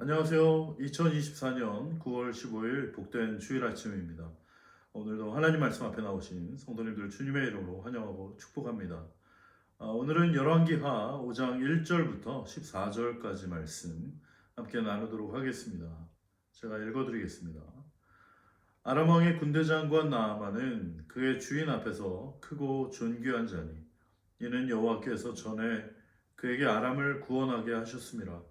안녕하세요. 2024년 9월 15일 복된 주일 아침입니다. 오늘도 하나님 말씀 앞에 나오신 성도님들 주님의 이름으로 환영하고 축복합니다. 오늘은 열왕기하 5장 1절부터 14절까지 말씀 함께 나누도록 하겠습니다. 제가 읽어드리겠습니다. 아람 왕의 군대장관 나아만은 그의 주인 앞에서 크고 존귀한 자니 이는 여호와께서 전에 그에게 아람을 구원하게 하셨습니다.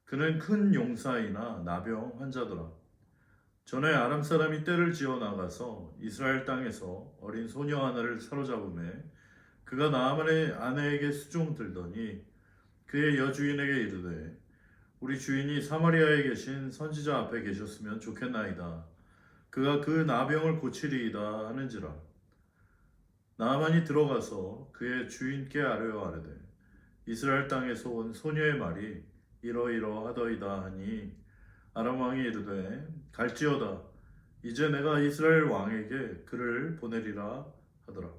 그는 큰 용사이나 나병 환자더라. 전에 아람 사람이 떼를 지어 나가서 이스라엘 땅에서 어린 소녀 하나를 사로잡음에 그가 나아만의 아내에게 수종 들더니 그의 여주인에게 이르되 우리 주인이 사마리아에 계신 선지자 앞에 계셨으면 좋겠나이다. 그가 그 나병을 고치리이다 하는지라. 나아만이 들어가서 그의 주인께 아뢰어 아뢰되 이스라엘 땅에서 온 소녀의 말이 이러이러하더이다 하니 아람 왕이 이르되 갈지어다. 이제 내가 이스라엘 왕에게 그를 보내리라 하더라.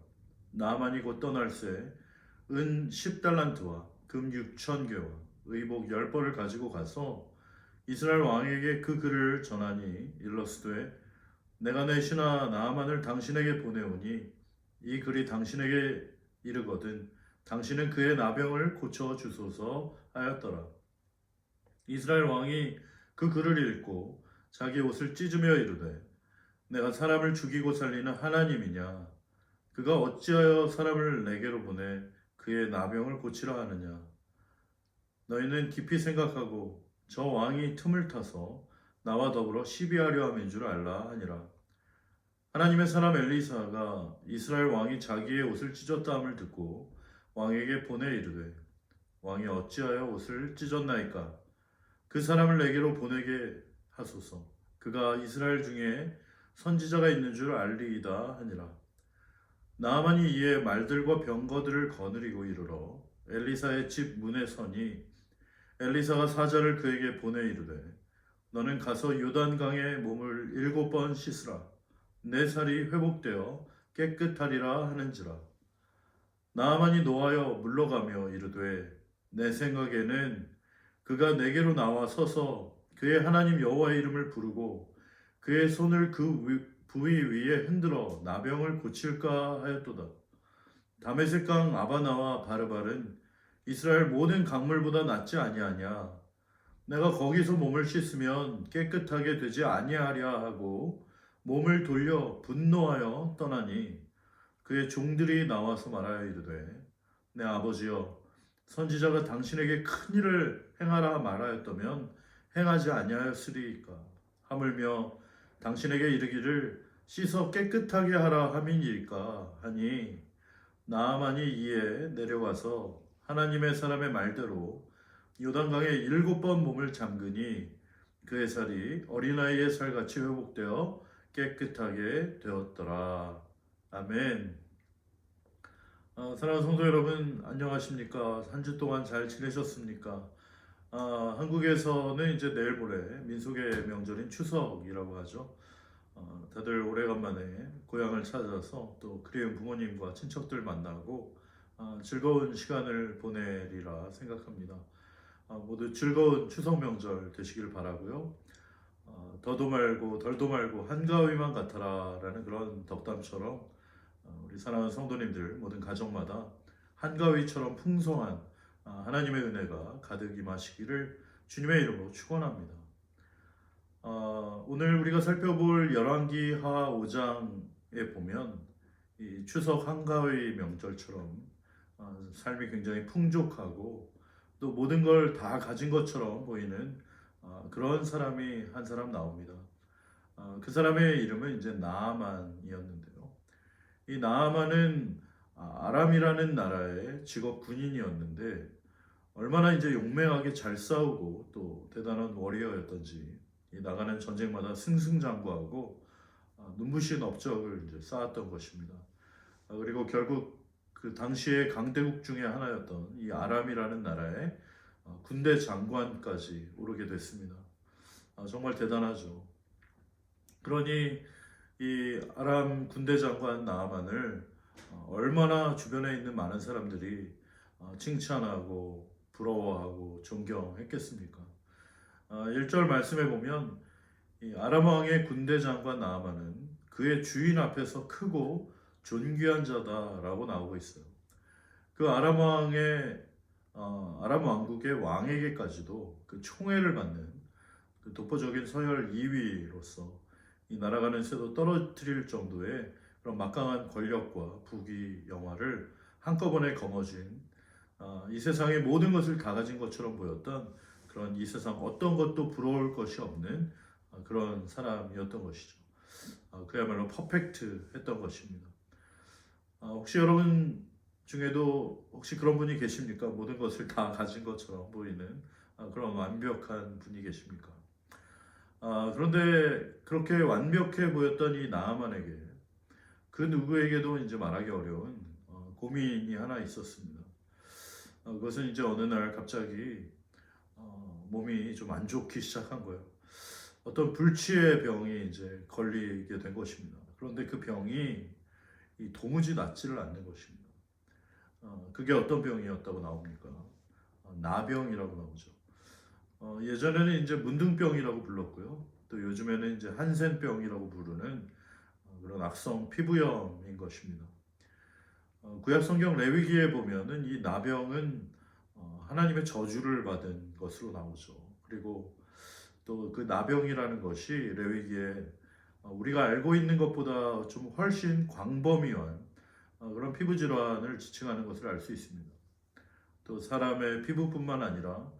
나아만이 곧 떠날새 은 10달란트와 금 6,000개와 의복 10벌을 가지고 가서 이스라엘 왕에게 그 글을 전하니 일러스되 내가 내 신하 나아만을 당신에게 보내오니 이 글이 당신에게 이르거든 당신은 그의 나병을 고쳐 주소서 하였더라. 이스라엘 왕이 그 글을 읽고 자기 옷을 찢으며 이르되 내가 사람을 죽이고 살리는 하나님이냐 그가 어찌하여 사람을 내게로 보내 그의 나병을 고치라 하느냐 너희는 깊이 생각하고 저 왕이 틈을 타서 나와 더불어 시비하려 함인 줄 알라 하니라. 하나님의 사람 엘리사가 이스라엘 왕이 자기의 옷을 찢었다함을 듣고 왕에게 보내 이르되 왕이 어찌하여 옷을 찢었나이까 그 사람을 내게로 보내게 하소서. 그가 이스라엘 중에 선지자가 있는 줄 알리이다 하니라. 나아만이 이에 말들과 병거들을 거느리고 이르러 엘리사의 집 문에 서니 엘리사가 사자를 그에게 보내 이르되 너는 가서 요단강에 몸을 7번 씻으라. 내 살이 회복되어 깨끗하리라 하는지라. 나아만이 노하여 물러가며 이르되 내 생각에는 그가 내게로 나와 서서 그의 하나님 여호와의 이름을 부르고 그의 손을 그 부위 위에 흔들어 나병을 고칠까 하였도다. 다메섹강 아바나와 바르발은 이스라엘 모든 강물보다 낫지 아니하냐. 내가 거기서 몸을 씻으면 깨끗하게 되지 아니하랴 하고 몸을 돌려 분노하여 떠나니 그의 종들이 나와서 말하여 이르되 내 아버지여 선지자가 당신에게 큰 일을 행하라 말하였다면 행하지 아니하였으리이까 하물며 당신에게 이르기를 씻어 깨끗하게 하라 함이니까 하니 나아만이 이에 내려가서 하나님의 사람의 말대로 요단강에 7번 몸을 잠그니 그의 살이 어린아이의 살같이 회복되어 깨끗하게 되었더라. 아멘. 사랑하는 성도 여러분 안녕하십니까? 한 주 동안 잘 지내셨습니까? 한국에서는 이제 내일 모레 민속의 명절인 추석이라고 하죠. 다들 오래간만에 고향을 찾아서 또 그리운 부모님과 친척들 만나고 즐거운 시간을 보내리라 생각합니다. 모두 즐거운 추석 명절 되시길 바라고요. 더도 말고 덜도 말고 한가위만 같아라 라는 그런 덕담처럼 우리 사랑하는 성도님들 모든 가정마다 한가위처럼 풍성한 하나님의 은혜가 가득 임하시기를 주님의 이름으로 축원합니다. 오늘 우리가 살펴볼 열왕기하 5장에 보면 이 추석 한가위 명절처럼 삶이 굉장히 풍족하고 또 모든 걸 다 가진 것처럼 보이는 그런 사람이 한 사람 나옵니다. 그 사람의 이름은 이제 나아만이었는데요. 이 나아만은 아람이라는 나라의 직업 군인이었는데 얼마나 이제 용맹하게 잘 싸우고 또 대단한 워리어였던지 이 나가는 전쟁마다 승승장구하고 눈부신 업적을 이제 쌓았던 것입니다. 그리고 결국 그 당시의 강대국 중에 하나였던 이 아람이라는 나라의 군대 장관까지 오르게 됐습니다. 정말 대단하죠. 그러니 이 아람 군대 장관 나아만을 얼마나 주변에 있는 많은 사람들이 칭찬하고 부러워하고 존경했겠습니까? 1절 말씀에 보면 이 아람 왕의 군대 장관 나아만은 그의 주인 앞에서 크고 존귀한 자다라고 나오고 있어요. 그 아람 왕국의 왕에게까지도 그 총애를 받는 그 독보적인 서열 2위로서 이 나라가는 새도 떨어뜨릴 정도의 그런 막강한 권력과 부귀 영화를 한꺼번에 거머쥔 이 세상의 모든 것을 다 가진 것처럼 보였던 그런 이 세상 어떤 것도 부러울 것이 없는 그런 사람이었던 것이죠. 그야말로 퍼펙트했던 것입니다. 혹시 여러분 중에도 혹시 그런 분이 계십니까? 모든 것을 다 가진 것처럼 보이는 그런 완벽한 분이 계십니까? 그런데 그렇게 완벽해 보였던 이 나아만에게 그 누구에게도 이제 말하기 어려운 고민이 하나 있었습니다. 그것은 이제 어느 날 갑자기 몸이 좀 안 좋기 시작한 거예요. 어떤 불치의 병이 이제 걸리게 된 것입니다. 그런데 그 병이 도무지 낫지를 않는 것입니다. 그게 어떤 병이었다고 나옵니까? 나병이라고 나오죠. 예전에는 이제 문둥병이라고 불렀고요. 또 요즘에는 이제 한센병이라고 부르는 그런 악성 피부염인 것입니다. 구약 성경 레위기에 보면은 이 나병은 하나님의 저주를 받은 것으로 나오죠. 그리고 또 그 나병이라는 것이 레위기에 우리가 알고 있는 것보다 좀 훨씬 광범위한 그런 피부 질환을 지칭하는 것을 알 수 있습니다. 또 사람의 피부뿐만 아니라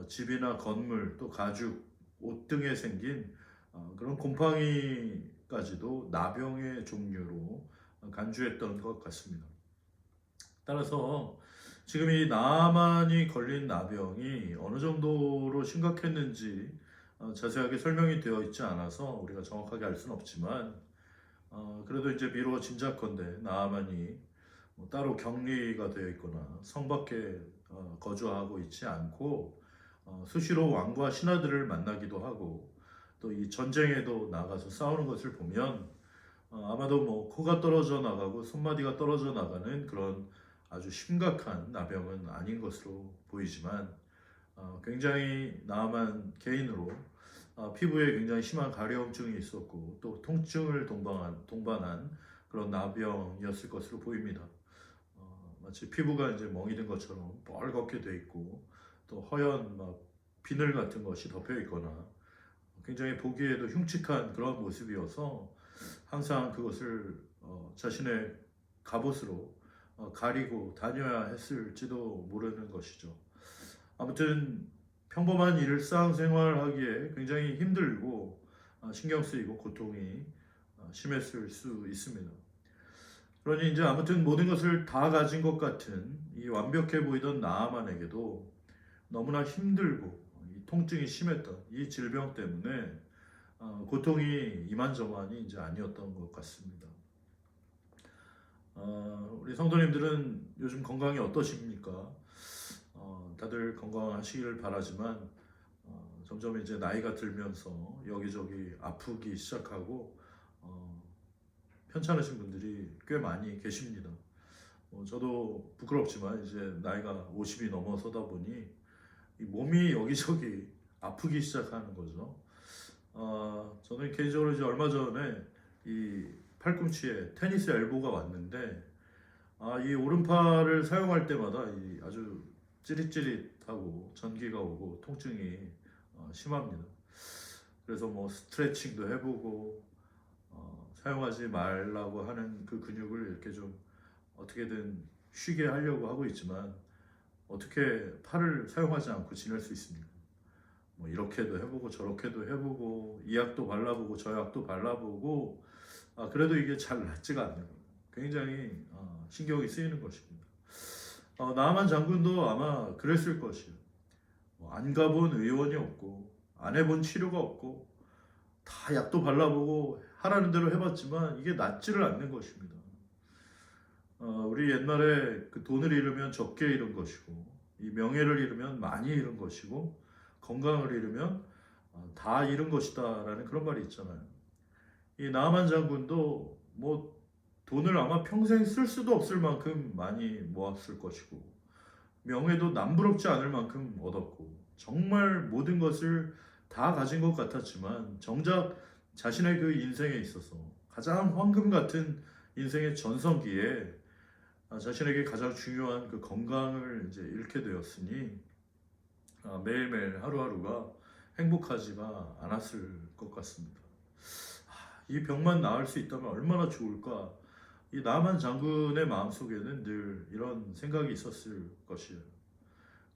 집이나 건물, 또 가죽, 옷 등에 생긴 그런 곰팡이까지도 나병의 종류로 간주했던 것 같습니다. 따라서 지금 이 나만이 걸린 나병이 어느 정도로 심각했는지 자세하게 설명이 되어 있지 않아서 우리가 정확하게 알 수는 없지만 그래도 이제 미루어 짐작컨대 나아만이 뭐 따로 격리가 되어 있거나 성 밖에 거주하고 있지 않고 수시로 왕과 신하들을 만나기도 하고 또 이 전쟁에도 나가서 싸우는 것을 보면 아마도 뭐 코가 떨어져 나가고 손마디가 떨어져 나가는 그런 아주 심각한 나병은 아닌 것으로 보이지만 굉장히 나아만 개인으로 피부에 굉장히 심한 가려움증이 있었고 또 통증을 동반한 그런 나병이었을 것으로 보입니다. 마치 피부가 이제 멍이 든 것처럼 뻘겋게 돼 있고 또 허연 막 비늘 같은 것이 덮여 있거나 굉장히 보기에도 흉측한 그런 모습이어서 항상 그것을 자신의 갑옷으로 가리고 다녀야 했을지도 모르는 것이죠. 아무튼 평범한 일상생활하기에 굉장히 힘들고 신경 쓰이고 고통이 심했을 수 있습니다. 그러니 이제 아무튼 모든 것을 다 가진 것 같은 이 완벽해 보이던 나아만에게도 너무나 힘들고 이 통증이 심했던 이 질병 때문에 고통이 이만저만이 이제 아니었던 것 같습니다. 우리 성도님들은 요즘 건강이 어떠십니까? 다들 건강하시기를 바라지만 점점 이제 나이가 들면서 여기저기 아프기 시작하고 편찮으신 분들이 꽤 많이 계십니다. 저도 부끄럽지만 이제 나이가 50이 넘어서다 보니 이 몸이 여기저기 아프기 시작하는 거죠. 저는 개인적으로 이제 얼마 전에 이 팔꿈치에 테니스 엘보가 왔는데 이 오른팔을 사용할 때마다 이 아주 찌릿찌릿하고 전기가 오고 통증이 심합니다. 그래서 뭐 스트레칭도 해보고 사용하지 말라고 하는 그 근육을 이렇게 좀 어떻게든 쉬게 하려고 하고 있지만 어떻게 팔을 사용하지 않고 지낼 수 있습니까? 뭐 이렇게도 해보고 저렇게도 해보고 이 약도 발라보고 저 약도 발라보고 그래도 이게 잘 낫지가 않는 거예요. 굉장히 신경이 쓰이는 것입니다. 나만 장군도 아마 그랬을 것이에요. 안 가본 의원이 없고 안 해본 치료가 없고 다 약도 발라보고 하라는 대로 해봤지만 이게 낫지를 않는 것입니다. 우리 옛날에 그 돈을 잃으면 적게 잃은 것이고 이 명예를 잃으면 많이 잃은 것이고 건강을 잃으면 다 잃은 것이다라는 그런 말이 있잖아요. 이 나만 장군도 뭐 돈을 아마 평생 쓸 수도 없을 만큼 많이 모았을 것이고 명예도 남부럽지 않을 만큼 얻었고 정말 모든 것을 다 가진 것 같았지만 정작 자신의 그 인생에 있어서 가장 황금 같은 인생의 전성기에 자신에게 가장 중요한 그 건강을 이제 잃게 되었으니 매일매일 하루하루가 행복하지가 않았을 것 같습니다. 이 병만 나을 수 있다면 얼마나 좋을까? 이 나만 장군의 마음속에는 늘 이런 생각이 있었을 것이에요.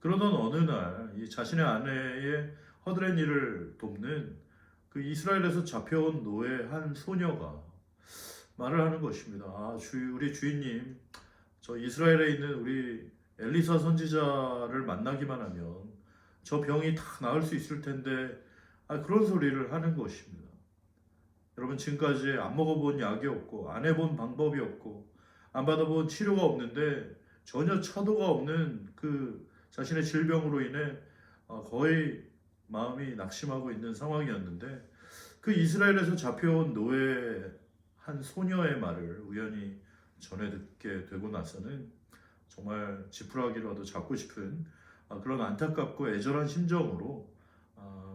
그러던 어느 날 이 자신의 아내의 허드렛 일을 돕는 그 이스라엘에서 잡혀온 노예 한 소녀가 말을 하는 것입니다. 우리 주인님, 저 이스라엘에 있는 우리 엘리사 선지자를 만나기만 하면 저 병이 다 나을 수 있을 텐데 그런 소리를 하는 것입니다. 여러분 지금까지 안 먹어본 약이 없고 안 해본 방법이 없고 안 받아본 치료가 없는데 전혀 차도가 없는 그 자신의 질병으로 인해 거의 마음이 낙심하고 있는 상황이었는데 그 이스라엘에서 잡혀온 노예 한 소녀의 말을 우연히 전해 듣게 되고 나서는 정말 지푸라기라도 잡고 싶은 그런 안타깝고 애절한 심정으로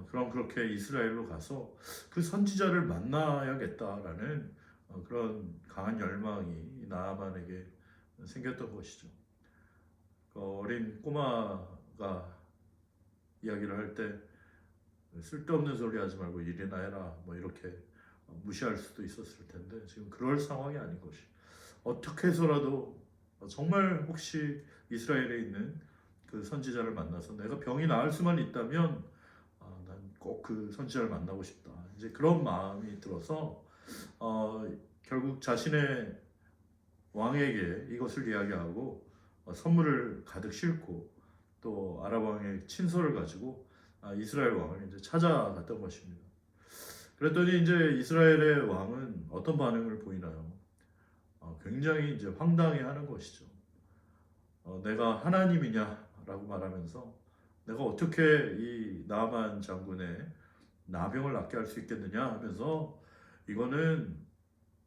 그럼 그렇게 이스라엘로 가서 그 선지자를 만나야겠다라는 그런 강한 열망이 나아만에게 생겼던 것이죠. 그 어린 꼬마가 이야기를 할 때 쓸데없는 소리 하지 말고 일이나 해라 뭐 이렇게 무시할 수도 있었을 텐데 지금 그럴 상황이 아닌 것이 어떻게 해서라도 정말 혹시 이스라엘에 있는 그 선지자를 만나서 내가 병이 나을 수만 있다면 난 꼭 그 선지자를 만나고 싶다. 이제 그런 마음이 들어서 결국 자신의 왕에게 이것을 이야기하고 선물을 가득 싣고 또 아랍 왕의 친서를 가지고 이스라엘 왕을 이제 찾아갔던 것입니다. 그랬더니 이제 이스라엘의 왕은 어떤 반응을 보이나요? 굉장히 이제 황당해하는 것이죠. 내가 하나님이냐라고 말하면서 내가 어떻게 이 나아만 장군의 나병을 낫게 할 수 있겠느냐 하면서 이거는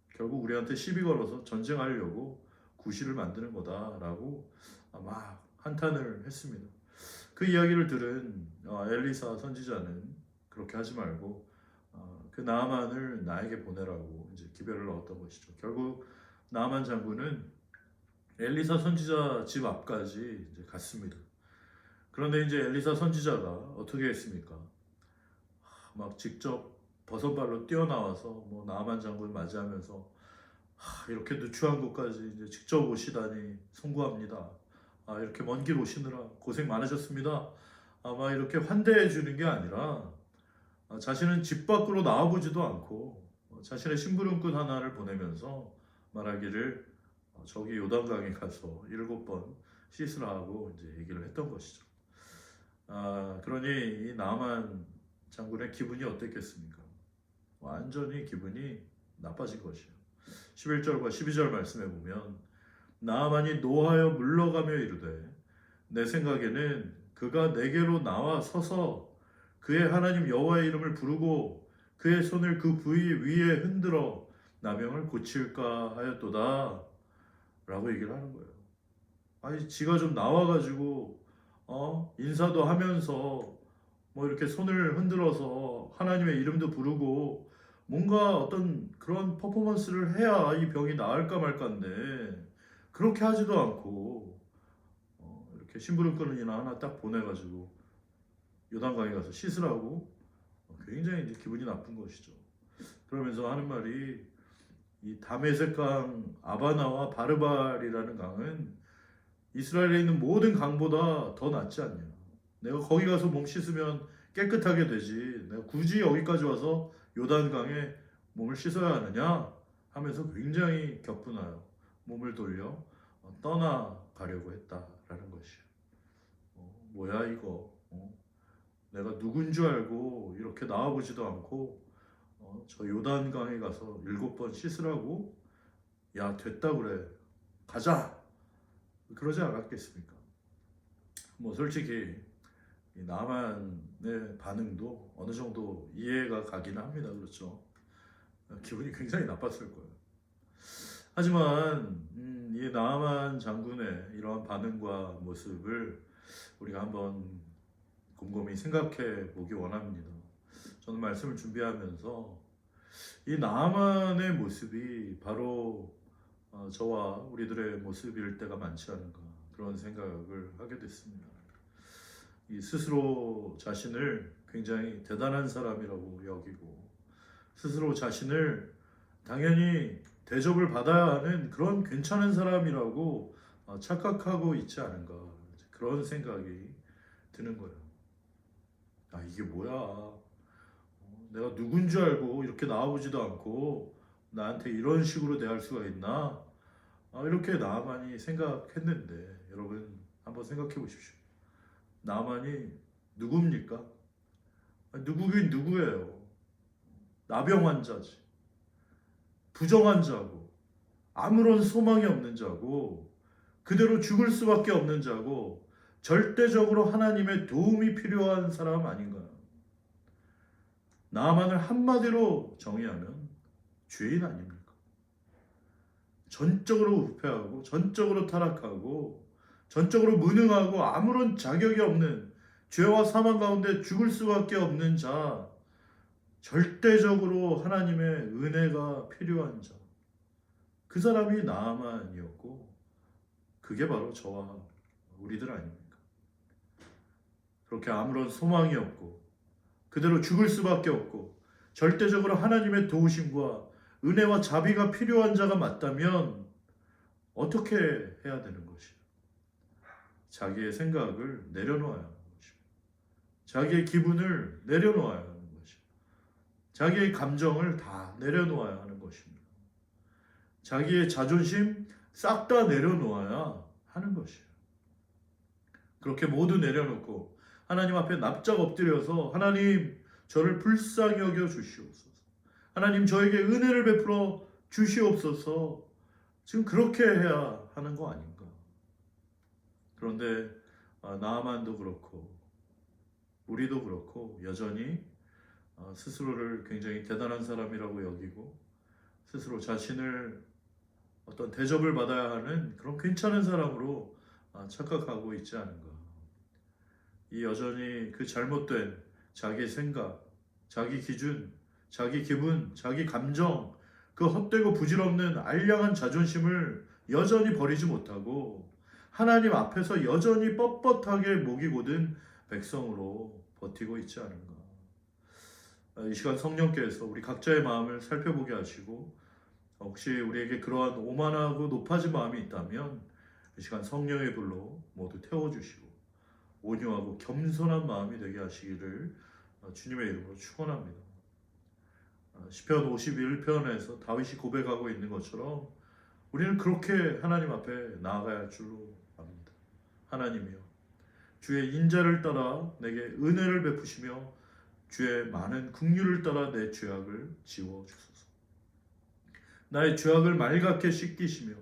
결국 우리한테 시비 걸어서 전쟁하려고 구실을 만드는 거다라고 막 한탄을 했습니다. 그 이야기를 들은 엘리사 선지자는 그렇게 하지 말고 그 나아만을 나에게 보내라고 이제 기별을 얻었던 것이죠. 결국 나아만 장군은 엘리사 선지자 집 앞까지 이제 갔습니다. 그런데 이제 엘리사 선지자가 어떻게 했습니까? 막 직접 버선발로 뛰어나와서 뭐 나아만 장군 맞이하면서 이렇게 누추한 곳까지 이제 직접 오시다니 송구합니다. 이렇게 먼 길 오시느라 고생 많으셨습니다. 아마 이렇게 환대해 주는 게 아니라 자신은 집 밖으로 나와보지도 않고 자신의 심부름꾼 하나를 보내면서 말하기를 저기 요단강에 가서 7번 씻으라 하고 이제 얘기를 했던 것이죠. 그러니 이 나만 장군의 기분이 어땠겠습니까? 완전히 기분이 나빠진 것이에요. 11절과 12절 말씀에 보면 나아만이 노하여 물러가며 이르되 내 생각에는 그가 내게로 나와 서서 그의 하나님 여호와의 이름을 부르고 그의 손을 그 부위 위에 흔들어 나병을 고칠까 하였도다 라고 얘기를 하는 거예요. 지가 좀 나와가지고 인사도 하면서 뭐 이렇게 손을 흔들어서 하나님의 이름도 부르고 뭔가 어떤 그런 퍼포먼스를 해야 이 병이 나을까 말까인데 그렇게 하지도 않고 이렇게 심부름꾼이나 하나 딱 보내가지고 요단강에 가서 씻으라고 굉장히 이제 기분이 나쁜 것이죠. 그러면서 하는 말이 이 다메섹강 아바나와 바르발이라는 강은 이스라엘에 있는 모든 강보다 더 낫지 않냐. 내가 거기 가서 몸 씻으면 깨끗하게 되지. 내가 굳이 여기까지 와서 요단강에 몸을 씻어야 하느냐 하면서 굉장히 격분하여 몸을 돌려 떠나가려고 했다라는 것이에요. 뭐야 이거? 내가 누군 줄 알고 이렇게 나와보지도 않고 저 요단강에 가서 7번 씻으라고? 야 됐다 그래. 가자. 그러지 않았겠습니까? 뭐 솔직히 이 나만의 반응도 어느 정도 이해가 가긴 합니다. 그렇죠? 기분이 굉장히 나빴을 거예요. 하지만 이 나만 장군의 이러한 반응과 모습을 우리가 한번 곰곰이 생각해 보기 원합니다. 저는 말씀을 준비하면서 이 나아만의 모습이 바로 저와 우리들의 모습일 때가 많지 않은가 그런 생각을 하게 됐습니다. 이 스스로 자신을 굉장히 대단한 사람이라고 여기고 스스로 자신을 당연히 대접을 받아야 하는 그런 괜찮은 사람이라고 착각하고 있지 않은가 그런 생각이 드는 거예요. 아 이게 뭐야? 내가 누군 줄 알고 이렇게 나와보지도 않고 나한테 이런 식으로 대할 수가 있나? 이렇게 나만이 생각했는데 여러분 한번 생각해 보십시오. 나만이 누굽니까? 누구긴 누구예요? 나병 환자지. 부정한 자고 아무런 소망이 없는 자고 그대로 죽을 수밖에 없는 자고 절대적으로 하나님의 도움이 필요한 사람 아닌가요? 나만을 한마디로 정의하면 죄인 아닙니까? 전적으로 부패하고 전적으로 타락하고 전적으로 무능하고 아무런 자격이 없는 죄와 사망 가운데 죽을 수밖에 없는 자, 절대적으로 하나님의 은혜가 필요한 자, 그 사람이 나아만이었고 그게 바로 저와 우리들 아닙니까? 그렇게 아무런 소망이 없고 그대로 죽을 수밖에 없고 절대적으로 하나님의 도우심과 은혜와 자비가 필요한 자가 맞다면 어떻게 해야 되는 것이요? 자기의 생각을 내려놓아야 하는 것이요. 자기의 기분을 내려놓아야 하는 것이요. 자기의 감정을 다 내려놓아야 하는 것입니다. 자기의 자존심 싹 다 내려놓아야 하는 것이에요. 그렇게 모두 내려놓고 하나님 앞에 납작 엎드려서 하나님 저를 불쌍히 여겨 주시옵소서. 하나님 저에게 은혜를 베풀어 주시옵소서. 지금 그렇게 해야 하는 거 아닌가. 그런데 나아만도 그렇고 우리도 그렇고 여전히 스스로를 굉장히 대단한 사람이라고 여기고 스스로 자신을 어떤 대접을 받아야 하는 그런 괜찮은 사람으로 착각하고 있지 않은가. 이 여전히 그 잘못된 자기 생각, 자기 기준, 자기 기분, 자기 감정, 그 헛되고 부질없는 알량한 자존심을 여전히 버리지 못하고 하나님 앞에서 여전히 뻣뻣하게 목이 고든 백성으로 버티고 있지 않은가. 이 시간 성령께서 우리 각자의 마음을 살펴보게 하시고 혹시 우리에게 그러한 오만하고 높아진 마음이 있다면 이 시간 성령의 불로 모두 태워주시고 온유하고 겸손한 마음이 되게 하시기를 주님의 이름으로 축원합니다. 시편 51편에서 다윗이 고백하고 있는 것처럼 우리는 그렇게 하나님 앞에 나아가야 할 줄로 압니다. 하나님이여 주의 인자를 따라 내게 은혜를 베푸시며 주의 많은 긍휼을 따라 내 죄악을 지워주소서. 나의 죄악을 맑게 씻기시며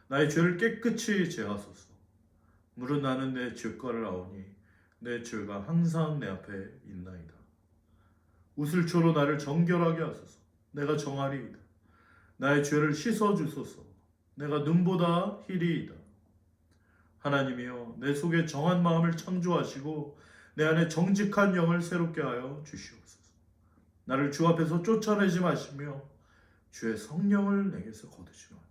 나의 죄를 깨끗이 제하소서. 물은 나는 내 죄가를 아오니 내 죄가 항상 내 앞에 있나이다. 우슬초로 나를 정결하게 하소서. 내가 정하리이다. 나의 죄를 씻어주소서. 내가 눈보다 희리이다. 하나님이여 내 속에 정한 마음을 창조하시고 내 안에 정직한 영을 새롭게 하여 주시옵소서. 나를 주 앞에서 쫓아내지 마시며 주의 성령을 내게서 거두지 마소서.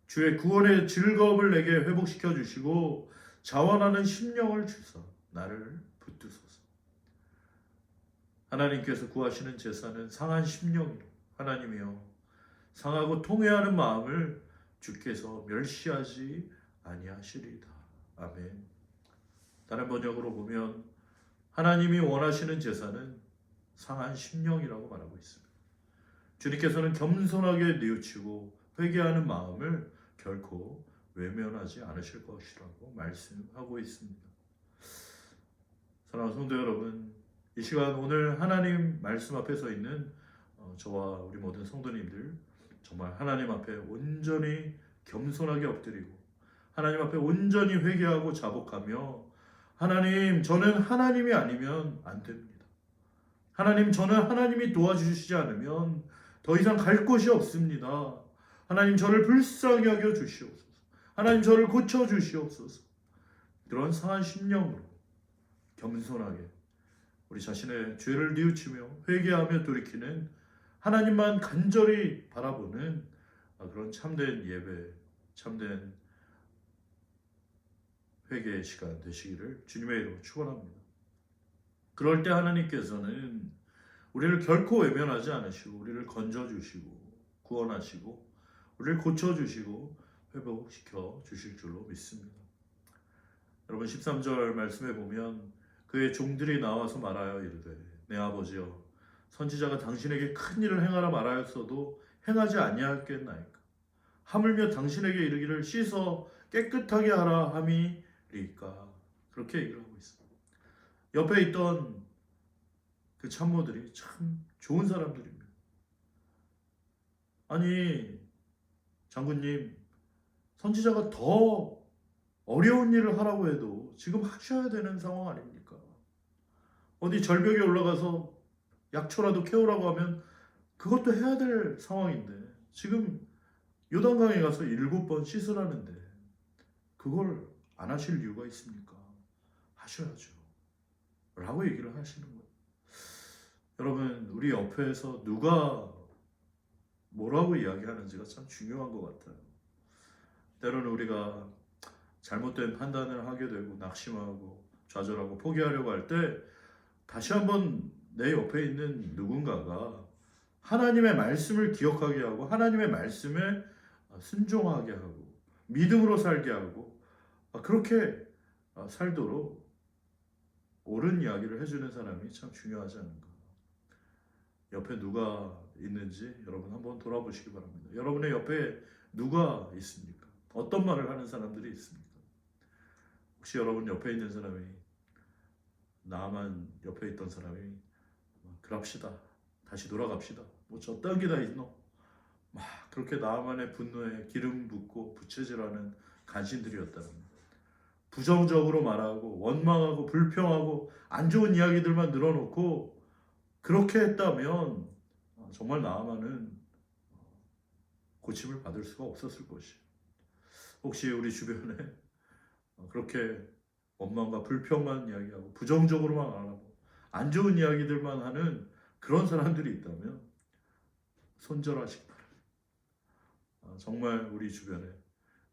주의 구원의 즐거움을 내게 회복시켜 주시고 자원하는 심령을 주사 나를 붙드소서. 하나님께서 구하시는 제사는 상한 심령이로 하나님이여 상하고 통회하는 마음을 주께서 멸시하지 아니하시리이다. 아멘. 다른 번역으로 보면 하나님이 원하시는 제사는 상한 심령이라고 말하고 있습니다. 주님께서는 겸손하게 뉘우치고 회개하는 마음을 결코 외면하지 않으실 것이라고 말씀하고 있습니다. 사랑하는 성도 여러분, 이 시간 오늘 하나님 말씀 앞에 서 있는 저와 우리 모든 성도님들 정말 하나님 앞에 온전히 겸손하게 엎드리고 하나님 앞에 온전히 회개하고 자복하며 하나님 저는 하나님이 아니면 안 됩니다. 하나님 저는 하나님이 도와주시지 않으면 더 이상 갈 곳이 없습니다. 하나님 저를 불쌍히 여겨 주시옵소서. 하나님 저를 고쳐 주시옵소서. 그런 상한 심령으로 겸손하게 우리 자신의 죄를 뉘우치며 회개하며 돌이키는 하나님만 간절히 바라보는 그런 참된 예배, 참된 회개의 시간 되시기를 주님의 이름으로 축원합니다. 그럴 때 하나님께서는 우리를 결코 외면하지 않으시고 우리를 건져주시고 구원하시고 우리를 고쳐주시고 회복시켜 주실 줄로 믿습니다. 여러분 13절 말씀에 보면 그의 종들이 나와서 말하여 이르되 내 아버지여 선지자가 당신에게 큰 일을 행하라 말하였어도 행하지 아니하였겠나이까 하물며 당신에게 이르기를 씻어 깨끗하게 하라 함이리까 그렇게 얘기를 하고 있습니다. 옆에 있던 그 참모들이 참 좋은 사람들입니다. 아니 장군님 선지자가 더 어려운 일을 하라고 해도 지금 하셔야 되는 상황 아닙니까? 어디 절벽에 올라가서 약초라도 캐오라고 하면 그것도 해야 될 상황인데 지금 요단강에 가서 7번 씻으라는데 그걸 안 하실 이유가 있습니까? 하셔야죠 라고 얘기를 하시는 거예요. 여러분 우리 옆에서 누가 뭐라고 이야기하는지가 참 중요한 것 같아요. 때로는 우리가 잘못된 판단을 하게 되고 낙심하고 좌절하고 포기하려고 할 때 다시 한번 내 옆에 있는 누군가가 하나님의 말씀을 기억하게 하고 하나님의 말씀에 순종하게 하고 믿음으로 살게 하고 그렇게 살도록 옳은 이야기를 해주는 사람이 참 중요하지 않은가. 옆에 누가 있는지 여러분 한번 돌아보시기 바랍니다. 여러분의 옆에 누가 있습니까? 어떤 말을 하는 사람들이 있습니까? 혹시 여러분 옆에 있는 사람이 나만 옆에 있던 사람이 그럽시다 다시 돌아갑시다 뭐 저딴 게 다 있노 막 그렇게 나만의 분노에 기름 붓고 부채질하는 간신들이었다면 부정적으로 말하고 원망하고 불평하고 안 좋은 이야기들만 늘어놓고 그렇게 했다면 정말 나아만은 고침을 받을 수가 없었을 것이에요. 혹시 우리 주변에 그렇게 원망과 불평만 이야기하고 부정적으로만 말하고 안 좋은 이야기들만 하는 그런 사람들이 있다면 손절하시기 바랍니다. 정말 우리 주변에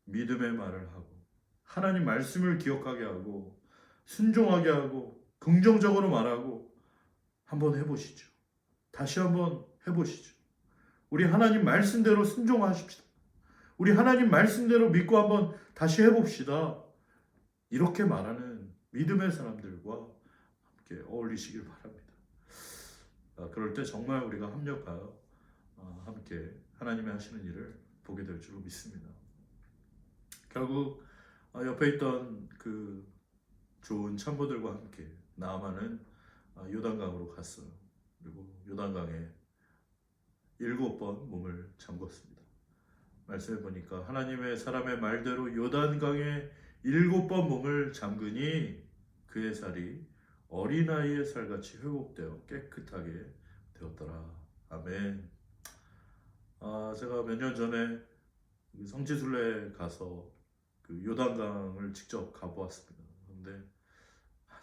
믿음의 말을 하고 하나님 말씀을 기억하게 하고 순종하게 하고 긍정적으로 말하고 한번 해보시죠. 다시 한번 해보시죠. 우리 하나님 말씀대로 순종하십시다. 우리 하나님 말씀대로 믿고 한번 다시 해봅시다. 이렇게 말하는 믿음의 사람들과 함께 어울리시길 바랍니다. 그럴 때 정말 우리가 합력하여 함께 하나님의 하시는 일을 보게 될 줄로 믿습니다. 결국 옆에 있던 그 좋은 참모들과 함께 나아만은 요단강으로 갔어요. 그리고 요단강에 7번 몸을 잠궜습니다. 말씀해 보니까 하나님의 사람의 말대로 요단강에 7번 몸을 잠그니 그의 살이 어린아이의 살같이 회복되어 깨끗하게 되었더라. 아멘. 제가 몇 년 전에 성지순례 가서 그 요단강을 직접 가보았습니다. 그런데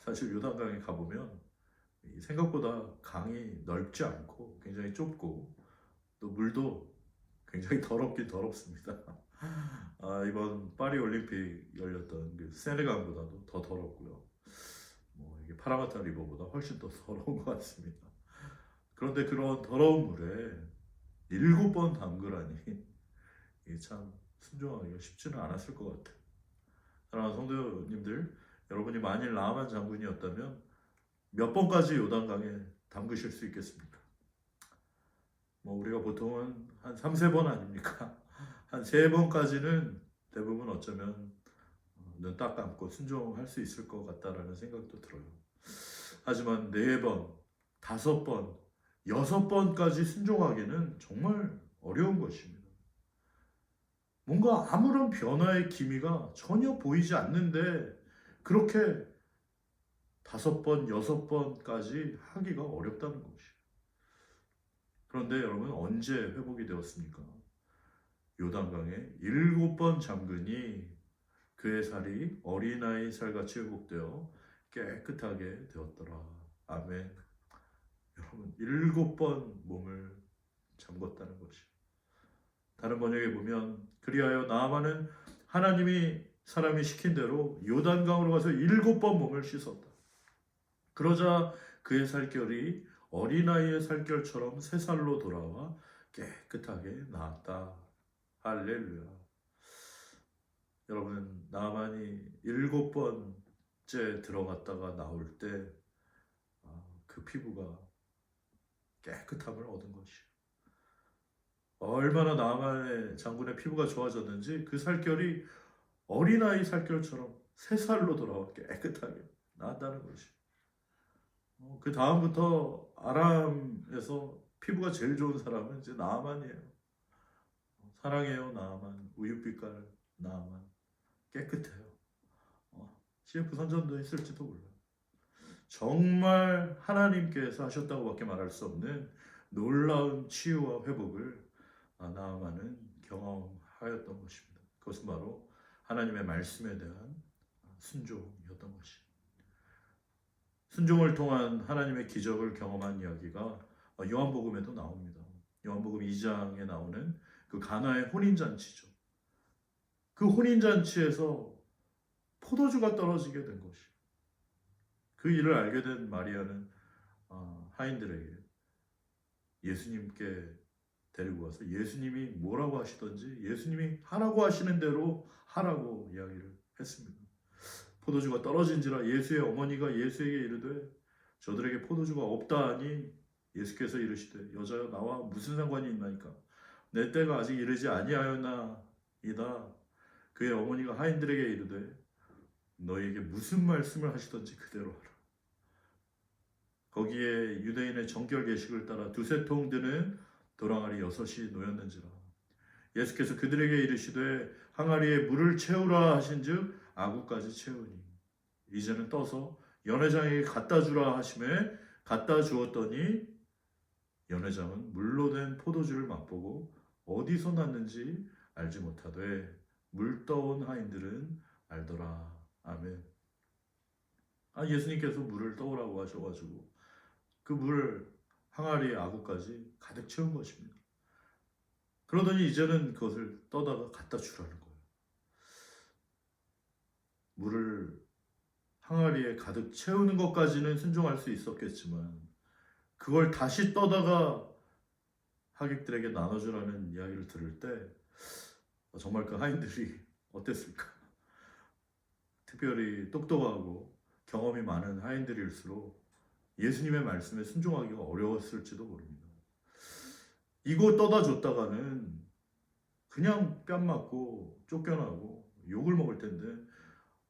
사실 요단강에 가보면 생각보다 강이 넓지 않고 굉장히 좁고 또 물도 굉장히 더럽긴 더럽습니다. 이번 파리 올림픽 열렸던 그 세네강보다도 더 더럽고요. 이게 파라마타 리버보다 훨씬 더 더러운 것 같습니다. 그런데 그런 더러운 물에 7번 담그라니 이게 참 순종하기가 쉽지는 않았을 것 같아요. 사랑하는 성도님들, 여러분이 만일 나아만 장군이었다면 몇 번까지 요단강에 담그실 수 있겠습니까? 우리가 보통은 한 3, 4번 아닙니까? 한 3번까지는 대부분 어쩌면 눈 딱 감고 순종할 수 있을 것 같다라는 생각도 들어요. 하지만 4번, 5번, 6번까지 순종하기는 정말 어려운 것입니다. 뭔가 아무런 변화의 기미가 전혀 보이지 않는데 그렇게 5번, 6번까지 하기가 어렵다는 것이에요. 그런데 여러분 언제 회복이 되었습니까? 요단강에 7번 잠그니 그의 살이 어린아이 살같이 회복되어 깨끗하게 되었더라. 아멘. 여러분 7번 몸을 잠궜다는 것이. 다른 번역에 보면 그리하여 나아만은 하나님이 사람이 시킨 대로 요단강으로 가서 7번 몸을 씻었다. 그러자 그의 살결이 어린아이의 살결처럼 새 살로 돌아와 깨끗하게 나았다. 할렐루야. 여러분 나만이 7번째 들어갔다가 나올 때 그 피부가 깨끗함을 얻은 것이요. 얼마나 나만의 장군의 피부가 좋아졌는지 그 살결이 어린아이 살결처럼 새 살로 돌아와 깨끗하게 나았다는 것이. 그 다음부터 아람에서 피부가 제일 좋은 사람은 이제 나아만이에요. 사랑해요 나아만, 우윳빛깔 나아만, 깨끗해요. CF 선전도 했을지도 몰라요. 정말 하나님께서 하셨다고밖에 말할 수 없는 놀라운 치유와 회복을 나아만은 경험하였던 것입니다. 그것은 바로 하나님의 말씀에 대한 순종이었던 것이. 순종을 통한 하나님의 기적을 경험한 이야기가 요한복음에도 나옵니다. 요한복음 2장에 나오는 그 가나의 혼인잔치죠. 그 혼인잔치에서 포도주가 떨어지게 된 것이. 그 일을 알게 된 마리아는 하인들에게 예수님께 데리고 와서 예수님이 뭐라고 하시던지 예수님이 하라고 하시는 대로 하라고 이야기를 했습니다. 포도주가 떨어진지라 예수의 어머니가 예수에게 이르되 저들에게 포도주가 없다 하니 예수께서 이르시되 여자여 나와 무슨 상관이 있나이까 내 때가 아직 이르지 아니하였나이다. 그의 어머니가 하인들에게 이르되 너희에게 무슨 말씀을 하시던지 그대로 하라. 거기에 유대인의 정결 계식을 따라 두세 통 드는 도랑아리 6이 놓였는지라. 예수께서 그들에게 이르시되 항아리에 물을 채우라 하신즉 아구까지 채우니 이제는 떠서 연회장에게 갖다 주라 하심에 갖다 주었더니 연회장은 물로 된 포도주를 맛보고 어디서 났는지 알지 못하되 물 떠온 하인들은 알더라. 아멘. 예수님께서 물을 떠오라고 하셔가지고 그 물을 항아리에 아구까지 가득 채운 것입니다. 그러더니 이제는 그것을 떠다가 갖다 주라는 거예요. 물을 항아리에 가득 채우는 것까지는 순종할 수 있었겠지만 그걸 다시 떠다가 하객들에게 나눠주라는 이야기를 들을 때 정말 그 하인들이 어땠을까? 특별히 똑똑하고 경험이 많은 하인들일수록 예수님의 말씀에 순종하기가 어려웠을지도 모릅니다. 이거 떠다 줬다가는 그냥 뺨 맞고 쫓겨나고 욕을 먹을 텐데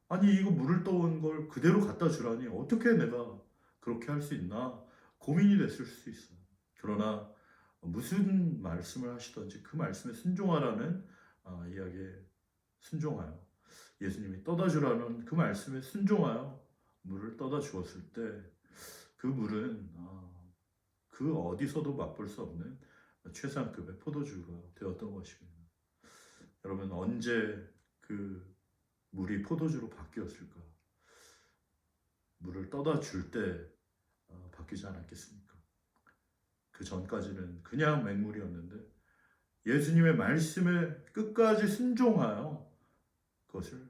아니 이거 물을 떠온 걸 그대로 갖다 주라니 어떻게 내가 그렇게 할 수 있나 고민이 됐을 수 있어요. 그러나 무슨 말씀을 하시던지 그 말씀에 순종하라는 이야기에 순종하여 예수님이 떠다 주라는 그 말씀에 순종하여 물을 떠다 주었을 때 그 물은 그 어디서도 맛볼 수 없는 최상급의 포도주가 되었던 것입니다. 여러분 언제 그 물이 포도주로 바뀌었을까? 물을 떠다 줄 때 바뀌지 않았겠습니까? 그 전까지는 그냥 맹물이었는데 예수님의 말씀에 끝까지 순종하여 그것을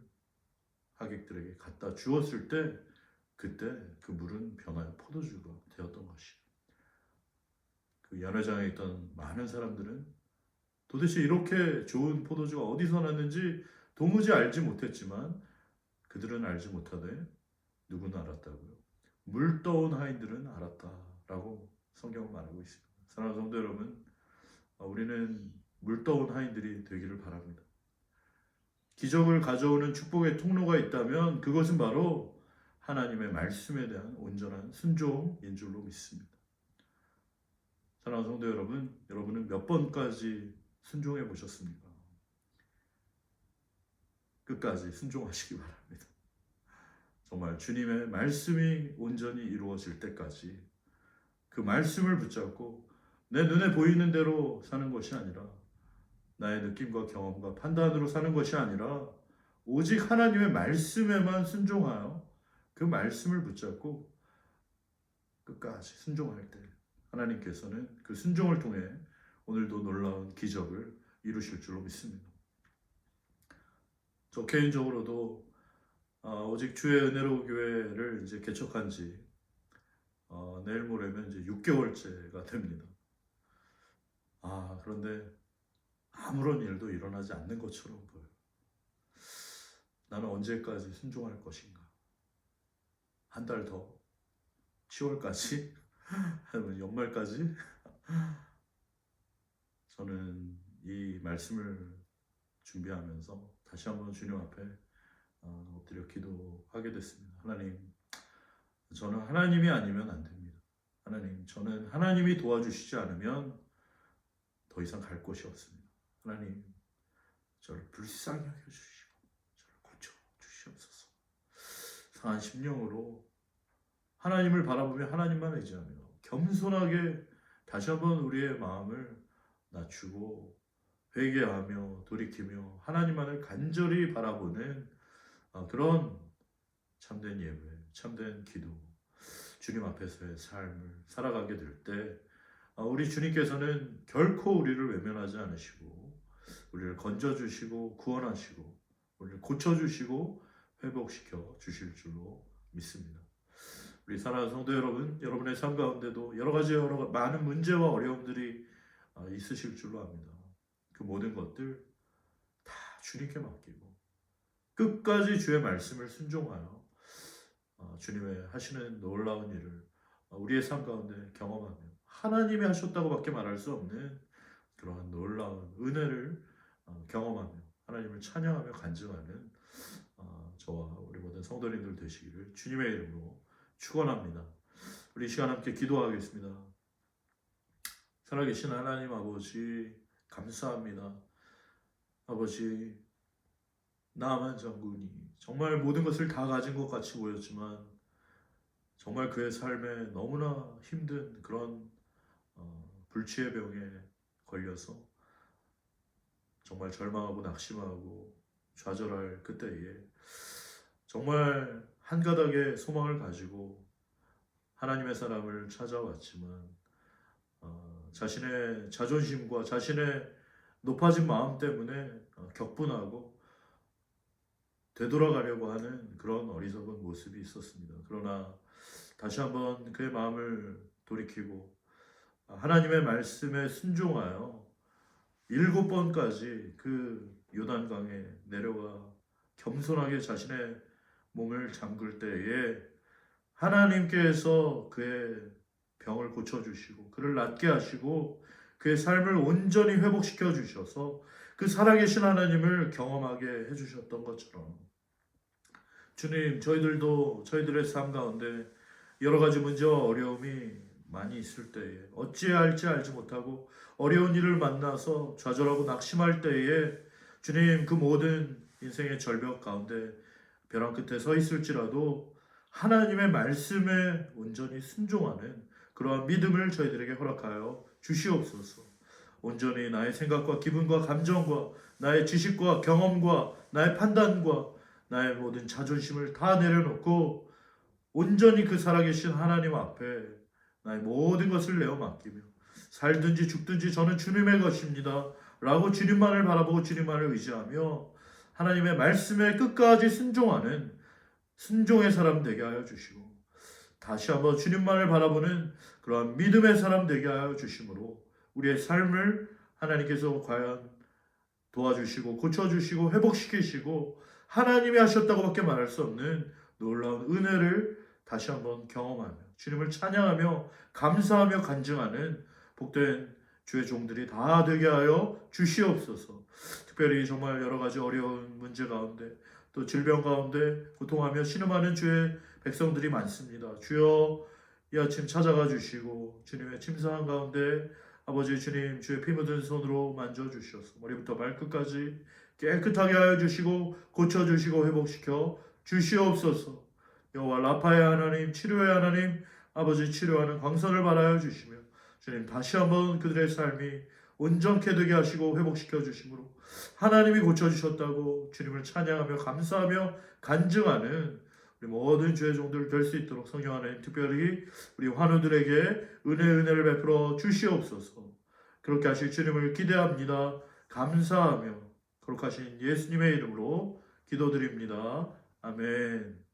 하객들에게 갖다 주었을 때 그때 그 물은 변하여 포도주가 되었던 것이요. 그 연회장에 있던 많은 사람들은 도대체 이렇게 좋은 포도주가 어디서 났는지 도무지 알지 못했지만 그들은 알지 못하되 누구는 알았다고요. 물 떠온 하인들은 알았다라고 성경은 말하고 있습니다. 사랑하는 성도 여러분, 우리는 물 떠온 하인들이 되기를 바랍니다. 기적을 가져오는 축복의 통로가 있다면 그것은 바로 하나님의 말씀에 대한 온전한 순종인 줄로 믿습니다. 사랑하는 성도 여러분, 여러분은 몇 번까지 순종해 보셨습니까? 끝까지 순종하시기 바랍니다. 정말 주님의 말씀이 온전히 이루어질 때까지 그 말씀을 붙잡고 내 눈에 보이는 대로 사는 것이 아니라 나의 느낌과 경험과 판단으로 사는 것이 아니라 오직 하나님의 말씀에만 순종하여 그 말씀을 붙잡고 끝까지 순종할 때 하나님께서는 그 순종을 통해 오늘도 놀라운 기적을 이루실 줄로 믿습니다. 저 개인적으로도 오직 주의 은혜로 교회를 이제 개척한 지 내일 모레면 이제 6개월째가 됩니다. 그런데 아무런 일도 일어나지 않는 것처럼 보여요. 나는 언제까지 순종할 것인가? 한 달 더? 10월까지? 아니면 연말까지? 저는 이 말씀을 준비하면서 다시 한번 주님 앞에 엎드려 기도하게 됐습니다. 하나님, 저는 하나님이 아니면 안 됩니다. 하나님, 저는 하나님이 도와주시지 않으면 더 이상 갈 곳이 없습니다. 하나님, 저를 불쌍히 여겨주시고 저를 고쳐주시옵소서. 상한 심령으로 하나님을 바라보며 하나님만 의지하며 겸손하게 다시 한번 우리의 마음을 낮추고 회개하며 돌이키며 하나님만을 간절히 바라보는 그런 참된 예배, 참된 기도, 주님 앞에서의 삶을 살아가게 될 때 우리 주님께서는 결코 우리를 외면하지 않으시고 우리를 건져주시고 구원하시고 우리를 고쳐주시고 회복시켜 주실 줄로 믿습니다. 우리 사랑하는 성도 여러분, 여러분의 삶 가운데도 여러 가지 많은 문제와 어려움들이 있으실 줄로 압니다. 그 모든 것들 다 주님께 맡기고 끝까지 주의 말씀을 순종하여 주님의 하시는 놀라운 일을 우리의 삶 가운데 경험하며 하나님이 하셨다고밖에 말할 수 없는 그러한 놀라운 은혜를 경험하며 하나님을 찬양하며 간증하는 저와 우리 모든 성도님들 되시기를 주님의 이름으로 축원합니다. 우리 이 시간 함께 기도하겠습니다. 살아계신 하나님 아버지 감사합니다. 아버지, 나만 장군이 정말 모든 것을 다 가진 것 같이 보였지만 정말 그의 삶에 너무나 힘든 그런 불치의 병에 걸려서 정말 절망하고 낙심하고 좌절할 그때에 정말 한 가닥의 소망을 가지고 하나님의 사람을 찾아왔지만 자신의 자존심과 자신의 높아진 마음 때문에 격분하고 되돌아가려고 하는 그런 어리석은 모습이 있었습니다. 그러나 다시 한번 그의 마음을 돌이키고 하나님의 말씀에 순종하여 7번까지 그 요단강에 내려가 겸손하게 자신의 몸을 잠글 때에 하나님께서 그의 병을 고쳐주시고 그를 낫게 하시고 그의 삶을 온전히 회복시켜 주셔서 그 살아계신 하나님을 경험하게 해주셨던 것처럼 주님, 저희들도 저희들의 삶 가운데 여러 가지 문제와 어려움이 많이 있을 때에 어찌해야 할지 알지 못하고 어려운 일을 만나서 좌절하고 낙심할 때에 주님, 그 모든 인생의 절벽 가운데 벼랑 끝에 서 있을지라도 하나님의 말씀에 온전히 순종하는 그러한 믿음을 저희들에게 허락하여 주시옵소서. 온전히 나의 생각과 기분과 감정과 나의 지식과 경험과 나의 판단과 나의 모든 자존심을 다 내려놓고 온전히 그 살아계신 하나님 앞에 나의 모든 것을 내어 맡기며 살든지 죽든지 저는 주님의 것입니다 라고 주님만을 바라보고 주님만을 의지하며 하나님의 말씀에 끝까지 순종하는 순종의 사람 되게 하여 주시고 다시 한번 주님만을 바라보는 그러한 믿음의 사람 되게 하여 주심으로 우리의 삶을 하나님께서 과연 도와주시고 고쳐주시고 회복시키시고 하나님이 하셨다고밖에 말할 수 없는 놀라운 은혜를 다시 한번 경험하며 주님을 찬양하며 감사하며 간증하는 복된 주의 종들이 다 되게 하여 주시옵소서. 특별히 정말 여러 가지 어려운 문제 가운데 또 질병 가운데 고통하며 신음하는 주의 백성들이 많습니다. 주여 이 아침 찾아가 주시고 주님의 침상한 가운데 아버지 주님 주의 피 묻은 손으로 만져주셔서 머리부터 발끝까지 깨끗하게 하여 주시고 고쳐주시고 회복시켜 주시옵소서. 여호와 라파의 하나님 치료의 하나님 아버지 치료하는 광선을 발하여 주시며 주님 다시 한번 그들의 삶이 온전케 되게 하시고 회복시켜 주심으로 하나님이 고쳐주셨다고 주님을 찬양하며 감사하며 간증하는 우리 모든 주의 종들 될 수 있도록 성령 하나님 특별히 우리 환우들에게 은혜를 베풀어 주시옵소서. 그렇게 하실 주님을 기대합니다. 감사하며 거룩하신 예수님의 이름으로 기도드립니다. 아멘.